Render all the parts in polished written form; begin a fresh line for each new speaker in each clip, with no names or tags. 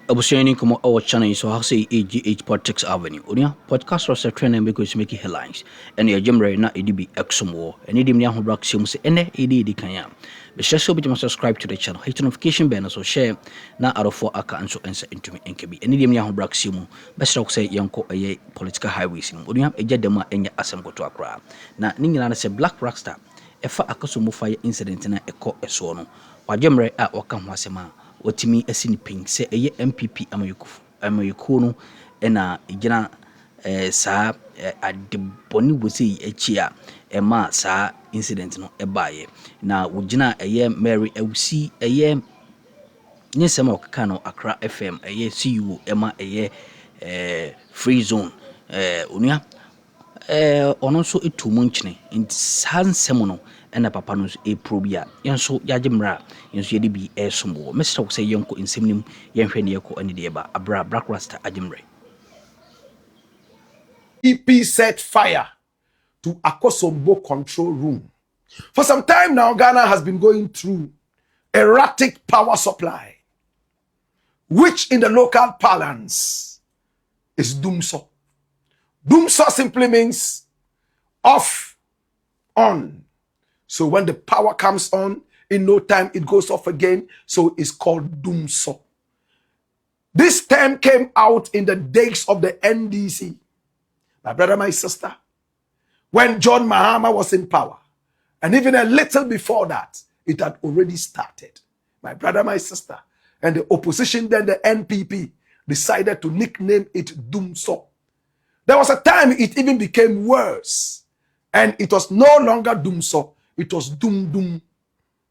Abusiani como our channel so how say AGH Politics Avenue. Unia podcast was a trend and because making headlines. And your jemre na EDB Akosombo. And EDM nya ho black sim say ene ED kanya. Be share so be subscribe to the channel. Hit notification bell so share na arofo aka anso ensa into me enkebi. And EDM nya ho black sim. Best talk say yanko aye political highways nim. Unia eja dema enya asem goto akra. Na ni nyina na say Black Rockstar efa Akosombo fire incident na eko eso no. Wajemre a waka ho asema otimi asini ping se eye NPP amayuku no na igina saa adeboni bosi echi a ema saa incident no ebaye na wogina eye Mary Ewusi eye nyesema okaka no Accra FM eye CU ema eye free zone onua ono so etumu nchine nsansem no ena papa no e probia yenso yagimra yenso yedi bi esombo Mr. Say yenko insemnim yenhwe ne yeko ani de ba abra Black Rockstar agimre.
NPP set fire to Akosombo control room. For some time now, Ghana has been going through erratic power supply, which in the local parlance is doomsaw. Doomsaw simply means off, on. So when the power comes on, in no time it goes off again. So it's called doomsaw. This term came out in the days of the NDC. My brother, my sister, when John Mahama was in power, and even a little before that, it had already started. My brother, my sister, and the opposition then, the NPP, decided to nickname it doomsaw. There was a time it even became worse, and it was no longer doomsaw, it was doom.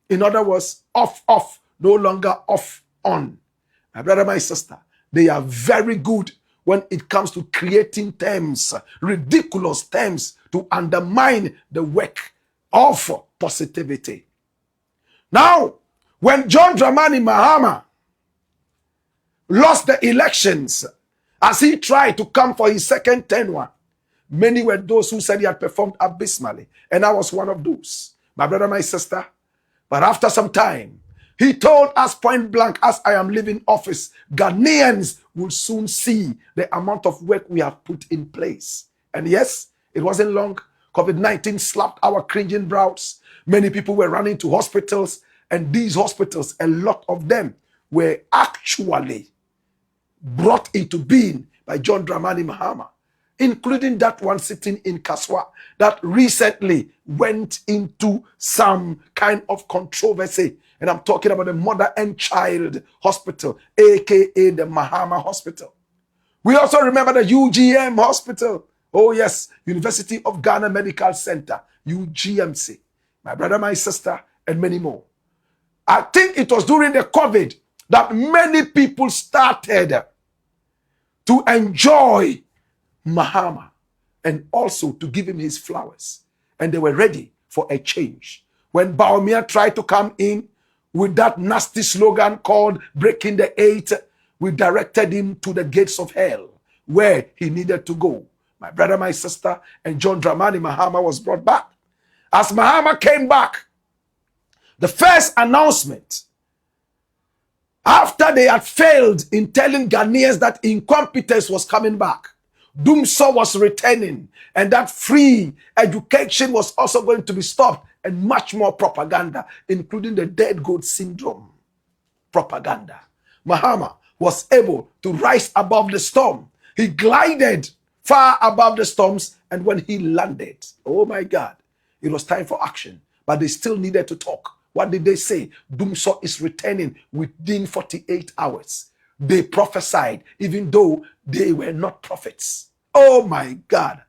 In other words, off, no longer off, on. My brother, my sister, they are very good when it comes to creating terms, ridiculous terms, to undermine the work of positivity. Now, when John Dramani Mahama lost the elections, as he tried to come for his second tenure, many were those who said he had performed abysmally, and I was one of those. My brother, my sister, but after some time, he told us point blank, as I am leaving office, Ghanaians will soon see the amount of work we have put in place. And yes, it wasn't long. COVID-19 slapped our cringing brows. Many people were running to hospitals, and these hospitals, a lot of them were actually brought into being by John Dramani Mahama, including that one sitting in Kaswa that recently went into some kind of controversy. And I'm talking about the Mother and Child Hospital, aka the Mahama Hospital. We also remember the UGM Hospital. Oh yes, University of Ghana Medical Center, UGMC. My brother, my sister, and many more. I think it was during the COVID that many people started to enjoy Mahama and also to give him his flowers. And they were ready for a change. When Baumia tried to come in with that nasty slogan called Breaking the Eight, we directed him to the gates of hell where he needed to go. My brother, my sister, and John Dramani Mahama was brought back. As Mahama came back, the first announcement, after they had failed in telling Ghanaians that incompetence was coming back, doomsaw was returning, and that free education was also going to be stopped, and much more propaganda, including the dead goat syndrome propaganda. Mahama was able to rise above the storm. He glided far above the storms, and when he landed, oh my God, it was time for action. But they still needed to talk. What did they say? Doomsaw is returning within 48 hours. They prophesied, even though they were not prophets. Oh my God.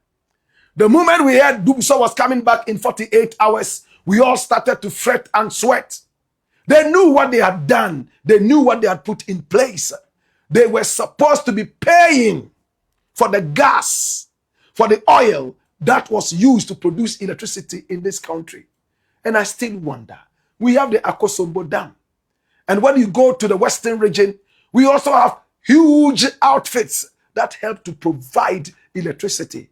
The moment we heard doomsaw was coming back in 48 hours, we all started to fret and sweat. They knew what they had done. They knew what they had put in place. They were supposed to be paying for the gas, for the oil that was used to produce electricity in this country. And I still wonder, we have the Akosombo Dam. And when you go to the Western region, we also have huge outfits that help to provide electricity.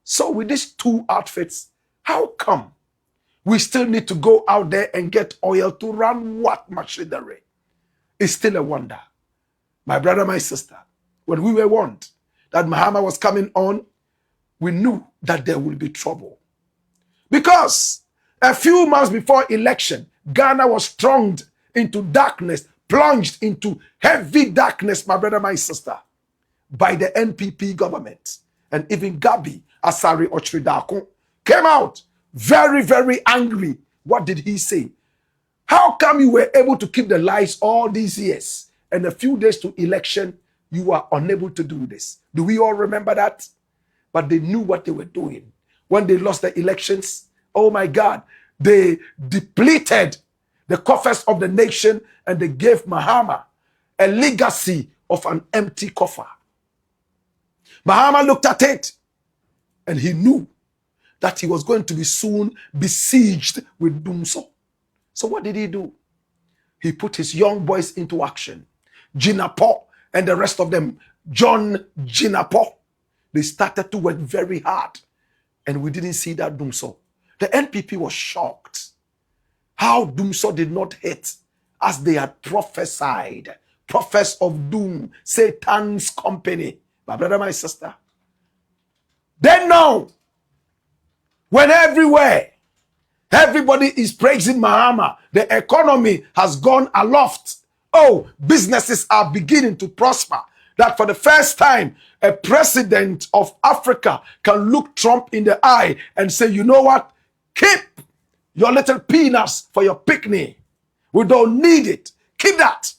So with these two outfits, how come we still need to go out there and get oil to run what machinery? It's still a wonder. My brother, my sister, when we were warned that Mahama was coming on, we knew that there will be trouble. Because a few months before election, Ghana was thrown into darkness, plunged into heavy darkness, my brother, my sister, by the NPP government. And even Gabi Asari Ochridako came out very, very angry. What did he say? How come you were able to keep the lies all these years, and a few days to election, you are unable to do this? Do we all remember that? But they knew what they were doing. When they lost the elections, oh my God, they depleted the coffers of the nation, and they gave Mahama a legacy of an empty coffer. Mahama looked at it, and he knew that he was going to be soon besieged with doomsaw. So what did he do? He put his young boys into action. Jinapo and the rest of them, John Jinapo, they started to work very hard, and we didn't see that doomsaw. The NPP was shocked how doomsaw did not hit as they had prophesied. Prophets of doom, Satan's company. My brother, my sister. Then now, when everywhere, everybody is praising Mahama, the economy has gone aloft. Oh, businesses are beginning to prosper. That for the first time, a president of Africa can look Trump in the eye and say, you know what? Keep your little peanuts for your picnic. We don't need it. Keep that.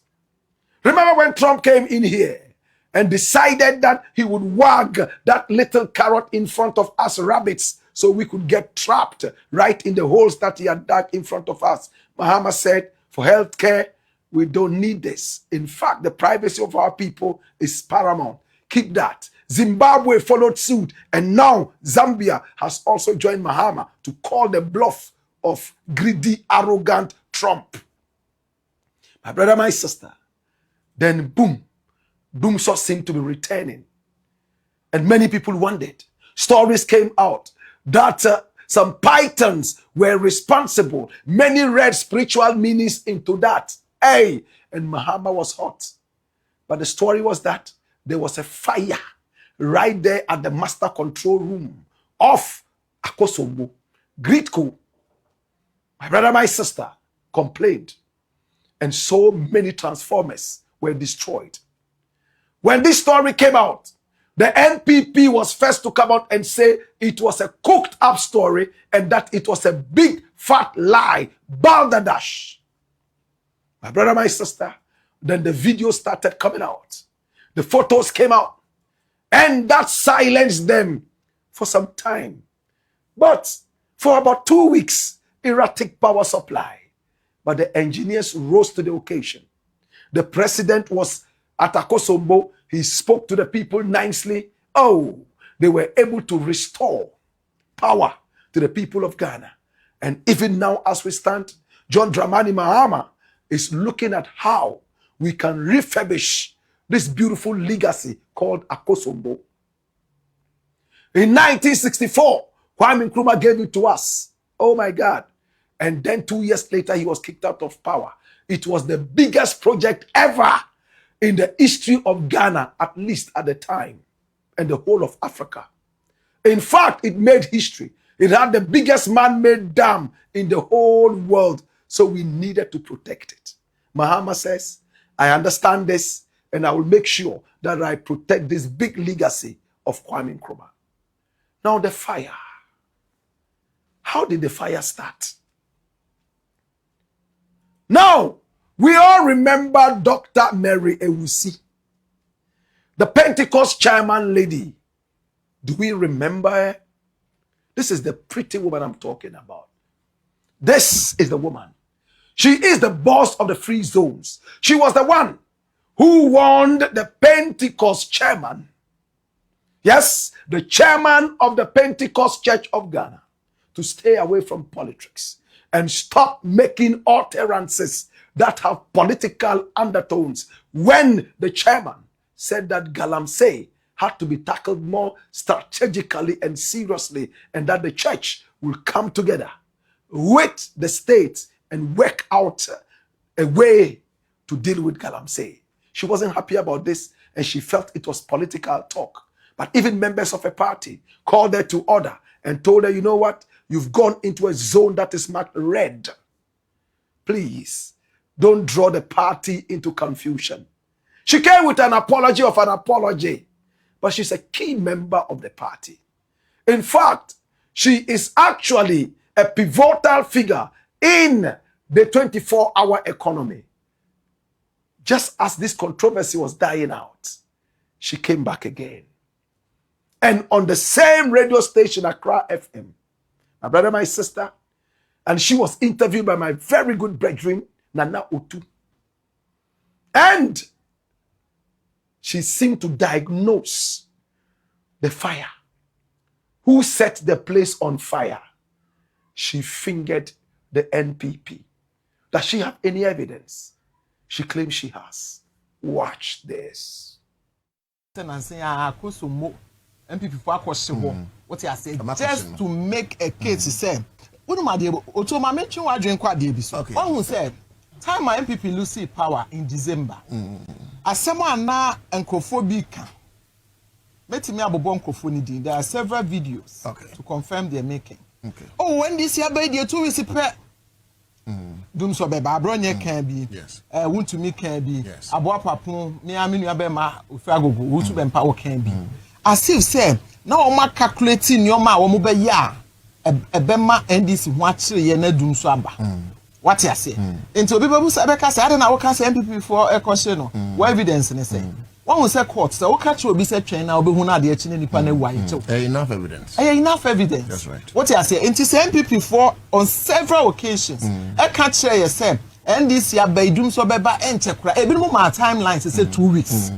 Remember when Trump came in here and decided that he would wag that little carrot in front of us rabbits so we could get trapped right in the holes that he had dug in front of us? Mahama said, for healthcare, we don't need this. In fact, the privacy of our people is paramount. Keep that. Zimbabwe followed suit, and now Zambia has also joined Mahama to call the bluff of greedy, arrogant Trump. My brother, my sister, then boom, doomsaw seemed to be returning. And many people wondered. Stories came out that some pythons were responsible. Many read spiritual meanings into that. Hey, and Mahama was hot. But the story was that there was a fire right there at the master control room of Akosombo. Gritco, my brother, my sister, complained. And so many transformers were destroyed. When this story came out, the NPP was first to come out and say it was a cooked up story and that it was a big fat lie, balderdash. My brother, my sister, then the video started coming out. The photos came out, and that silenced them for some time. But for about 2 weeks, erratic power supply. But the engineers rose to the occasion. The president was at Akosombo. He spoke to the people nicely. Oh, they were able to restore power to the people of Ghana. And even now, as we stand, John Dramani Mahama is looking at how we can refurbish this beautiful legacy called Akosombo. In 1964, Kwame Nkrumah gave it to us. Oh my God. And then 2 years later, he was kicked out of power. It was the biggest project ever in the history of Ghana, at least at the time, and the whole of Africa. In fact, it made history. It had the biggest man-made dam in the whole world, so we needed to protect it. Mahama says, I understand this, and I will make sure that I protect this big legacy of Kwame Nkrumah. Now the fire. How did the fire start? Now, we all remember Dr. Mary Ewusi, the Pentecost chairman lady. Do we remember her? This is the pretty woman I'm talking about. This is the woman. She is the boss of the free zones. She was the one who warned the Pentecost chairman, yes, the chairman of the Pentecost Church of Ghana, to stay away from politics and stop making utterances that have political undertones. When the chairman said that Galamsey had to be tackled more strategically and seriously, and that the church will come together with the state and work out a way to deal with Galamsey. She wasn't happy about this, and she felt it was political talk. But even members of a party called her to order and told her, you know what? You've gone into a zone that is marked red. Please, don't draw the party into confusion. She came with an apology of an apology, but she's a key member of the party. In fact, she is actually a pivotal figure in the 24-hour economy. Just as this controversy was dying out, she came back again. And on the same radio station, Accra FM, my brother, my sister, and she was interviewed by my very good brethren, Nana Otu. And she seemed to diagnose the fire. Who set the place on fire? She fingered the NPP. Does she have any evidence? She claims she has. Watch this.
Akosombo, NPP for Akosombo. What you say? Just to make a case, he said, "What my dear? Oto ma mention wa drink kwa dear biso." One who said, "Time my NPP lose power in December. Asemo na enkrofo ka. Meti me abobo enkrofo ni din. There are several videos to confirm their making. Oh, when this year by the 2 weeks pe. Doomsaw beba abronye kan bi. Wuntumi kan bi. Abo apapon me aminu abema ofiagogo wutu bempa wo kan bi. As if say na o ma calculating nyoma wo mo be ya ebema NDC ho akire ye na Doomsaw aba. What you say? Into people who say because I don't know what can say NPP for a question no. What evidence ne say? One will say court so what catch will be said train now be hu na de achi ne nipa na why too.
Enough evidence.
Enough evidence.
That's right.
What you say? Into say NPP for on several occasions. I catch share you say NDC abay Doomsaw beba enche kra. E bi no ma timelines say 2 weeks.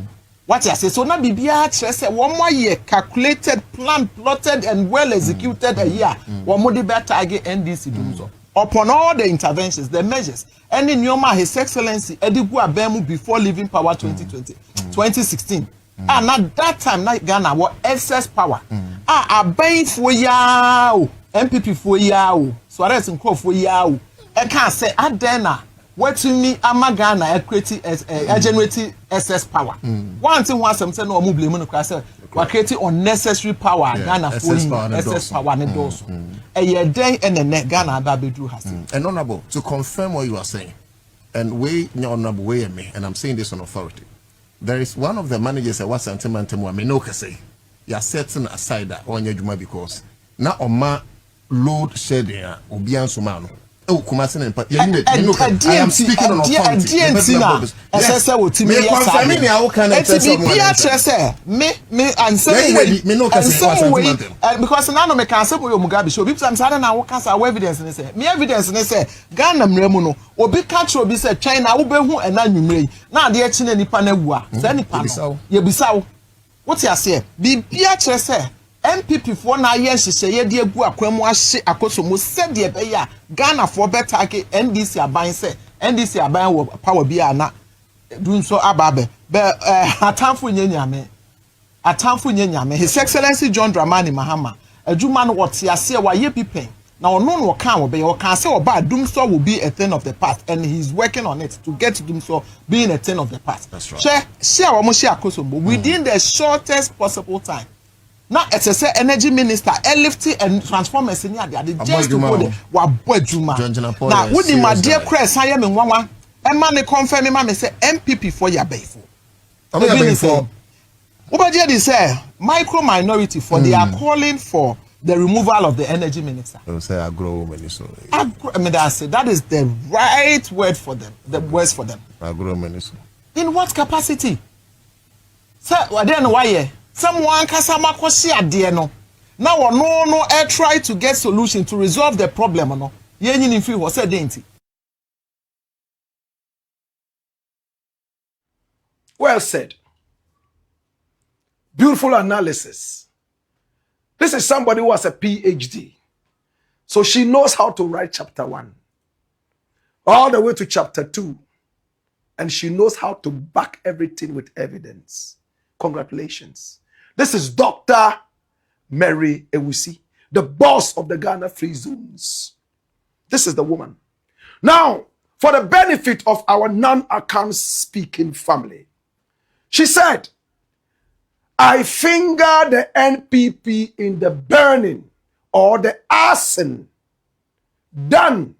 What you say? So na bibia kire say 1 more year calculated, planned, plotted and well executed a year. One more the target NDC Doomsaw. Upon all the interventions, the measures, any Nyoma, His Excellency, Edibu Abemu before leaving power 2016. And at that time, not Ghana, what excess power. Abaying for yao, MPP for yao, Suarez and Crow for yao. I can't say, Adena, what to me, Amagana, generating excess power. One thing was something no move lemon we're creating unnecessary power. Ghana for excess power and also. A year day and the net Ghana Babedru has.
And honorable, to confirm what you are saying, and way honorable way me, and I'm saying this on authority. There is one of the managers at what sentiment me no can say. You are setting aside that on your juma because now on my load shedding Obian Sumano. Oh, Kumasin and I am speaking on authority.
Me and some way because now me can say Mugabe show because I'm saying now can say evidence and say me evidence and say Ghana mremu no obi catch obi say China wo be hu ena nwumre na de achi na nipa na wu a say nipa no ye bisawo what you say bibia kire say NPP for na ye nhihye ye de agu akwam ahye Akosombo said ye be ya Ghana for better NDC aban say NDC aban wo power bia na Doomsaw ababe be atamfo nyanyame His Excellency John Dramani Mahama adwuma no wote ase wa ye pipen na ono no kan wo be ye kan say oba Doomsaw will be a thing of the past and he's working on it to get Doomsaw being a thing of the past.
That's right.
Share Akosombo within the shortest possible time. Now it's a energy minister, lifting and transformers in the just to go there. Now, with the my dear Chris, I am in one. And man, confirm me, say MPP for your bayful. Obadiah say micro minority for they are calling for the removal of the energy minister.
Say agro minister.
I mean, I say that is the right word for them. The words for them.
Agro minister.
In what capacity? Sir, I don't know why. Someone kasama kwasi ade no now no try to get solution to resolve the problem no ye nyin mfi ho say denti.
Well said. Beautiful analysis. This is somebody who has a PhD. So she knows how to write chapter 1 all the way to chapter 2 and she knows how to back everything with evidence. Congratulations. This is Dr. Mary Ewusi, the boss of the Ghana Free Zones. This is the woman. Now, for the benefit of our non-account speaking family, She said, I finger the NPP in the burning or the arson done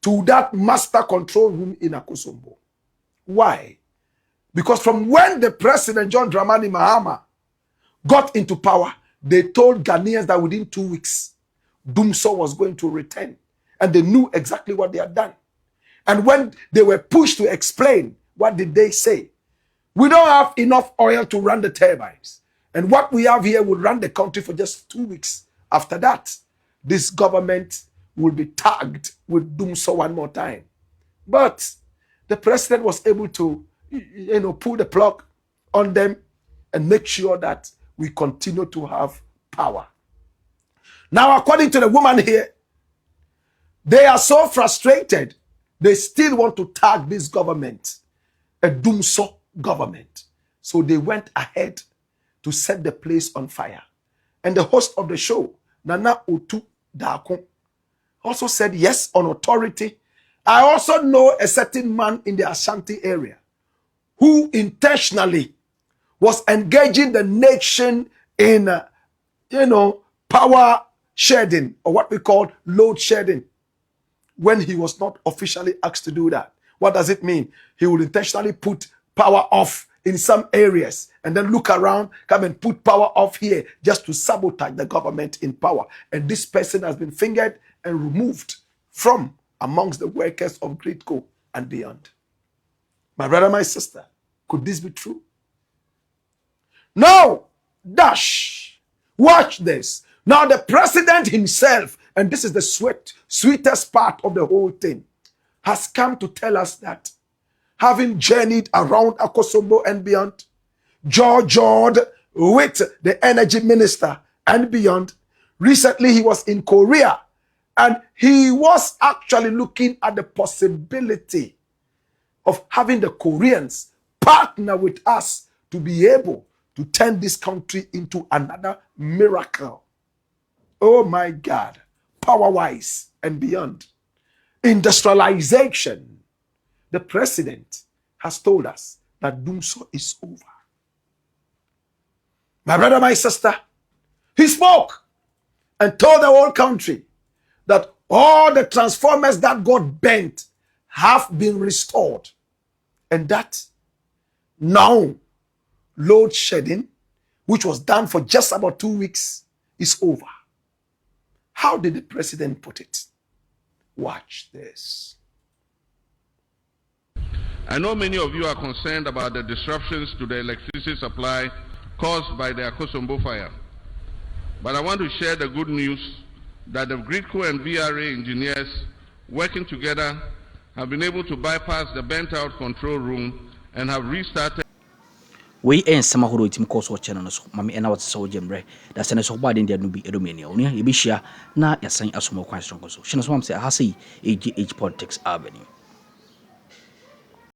to that master control room in Akosombo. Why? Because from when the president, John Dramani Mahama, got into power, they told Ghanaians that within 2 weeks, doomsaw was going to return. And they knew exactly what they had done. And when they were pushed to explain, what did they say? We don't have enough oil to run the turbines. And what we have here will run the country for just 2 weeks. After that, this government will be tagged with doomsaw one more time. But the president was able to, pull the plug on them and make sure that we continue to have power. Now, according to the woman here, they are so frustrated, they still want to tag this government a doomsaw government. So they went ahead to set the place on fire. And the host of the show, Nana Otu Dakon, also said, yes, on authority. I also know a certain man in the Ashanti area who intentionally was engaging the nation in, power shedding, or what we call load shedding, when he was not officially asked to do that. What does it mean? He will intentionally put power off in some areas and then look around, come and put power off here just to sabotage the government in power. And this person has been fingered and removed from amongst the workers of Gridco and beyond. My brother, my sister, could this be true? No! Dash! Watch this. Now the president himself, and this is the sweetest part of the whole thing, has come to tell us that having journeyed around Akosombo and beyond, George with the energy minister and beyond, recently he was in Korea and he was actually looking at the possibility of having the Koreans partner with us to be able to turn this country into another miracle. Oh my God, power-wise and beyond. Industrialization. The president has told us that doomsaw is over. My brother, my sister, he spoke and told the whole country that all the transformers that got bent have been restored. And that now load shedding, which was done for just about 2 weeks, is over. How did the president put it? Watch this.
I know many of you are concerned about the disruptions to the electricity supply caused by the Akosombo fire. But I want to share the good news that the Gridco and VRA engineers working together have been able to bypass the burnt-out control room and have restarted.
We ain't some who team course or channel, Mammy and our so jembre. That's an so bad in the Nubi Edomania, Ibisha, na yasan Asomo question. So, Shinaswam say, Hasi, AGH Politics Avenue.